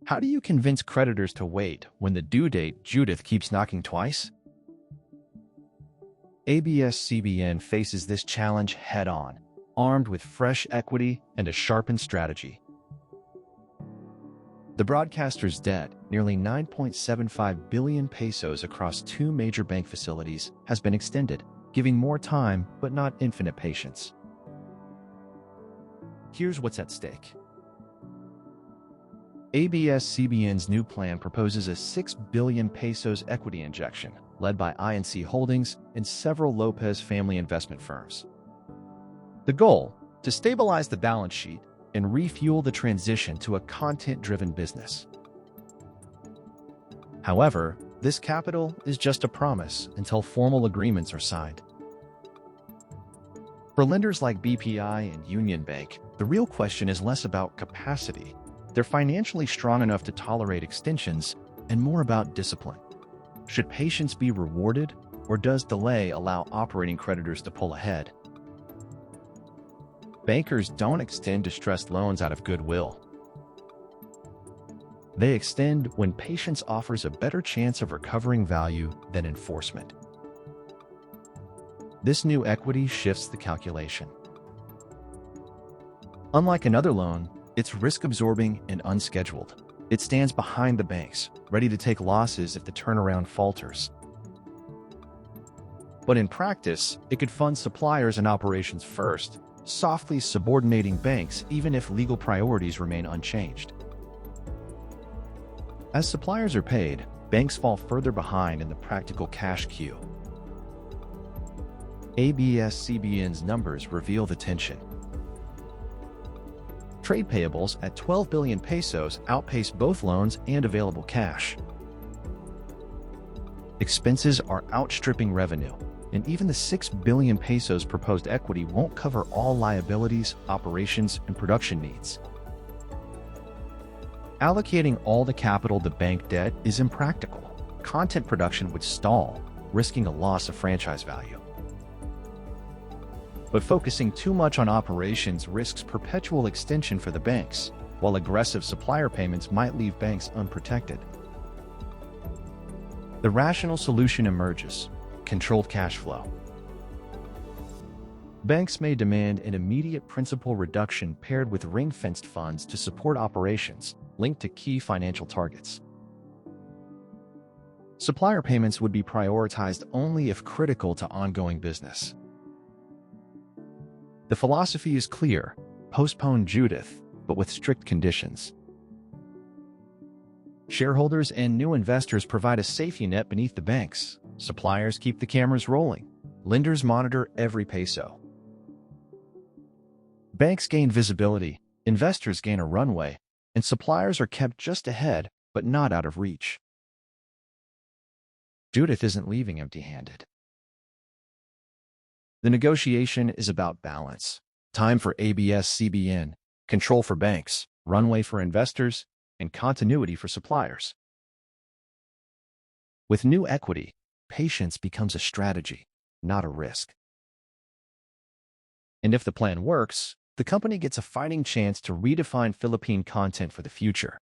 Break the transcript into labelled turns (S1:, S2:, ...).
S1: How do you convince creditors to wait when the due date, Judith, keeps knocking twice? ABS-CBN faces this challenge head-on, armed with fresh equity and a sharpened strategy. The broadcaster's debt, nearly 9.75 billion pesos across two major bank facilities, has been extended, giving more time but not infinite patience. Here's what's at stake. ABS-CBN's new plan proposes a 6 billion pesos equity injection, led by INC Holdings and several Lopez family investment firms. The goal? To stabilize the balance sheet and refuel the transition to a content-driven business. However, this capital is just a promise until formal agreements are signed. For lenders like BPI and Union Bank, the real question is less about capacity. They're financially strong enough to tolerate extensions, and more about discipline. Should patience be rewarded, or does delay allow operating creditors to pull ahead? Bankers don't extend distressed loans out of goodwill. They extend when patience offers a better chance of recovering value than enforcement. This new equity shifts the calculation. Unlike another loan, it's risk-absorbing and unscheduled. It stands behind the banks, ready to take losses if the turnaround falters. But in practice, it could fund suppliers and operations first, softly subordinating banks even if legal priorities remain unchanged. As suppliers are paid, banks fall further behind in the practical cash queue. ABS-CBN's numbers reveal the tension. Trade payables at 12 billion pesos outpace both loans and available cash. Expenses are outstripping revenue, and even the 6 billion pesos proposed equity won't cover all liabilities, operations, and production needs. Allocating all the capital to bank debt is impractical. Content production would stall, risking a loss of franchise value. But focusing too much on operations risks perpetual extension for the banks, while aggressive supplier payments might leave banks unprotected. The rational solution emerges: controlled cash flow. Banks may demand an immediate principal reduction paired with ring-fenced funds to support operations linked to key financial targets. Supplier payments would be prioritized only if critical to ongoing business. The philosophy is clear: postpone Judith, but with strict conditions. Shareholders and new investors provide a safety net beneath the banks. Suppliers keep the cameras rolling. Lenders monitor every peso. Banks gain visibility, investors gain a runway, and suppliers are kept just ahead, but not out of reach. Judith isn't leaving empty-handed. The negotiation is about balance. Time for ABS-CBN, control for banks, runway for investors, and continuity for suppliers. With new equity, patience becomes a strategy, not a risk. And if the plan works, the company gets a fighting chance to redefine Philippine content for the future.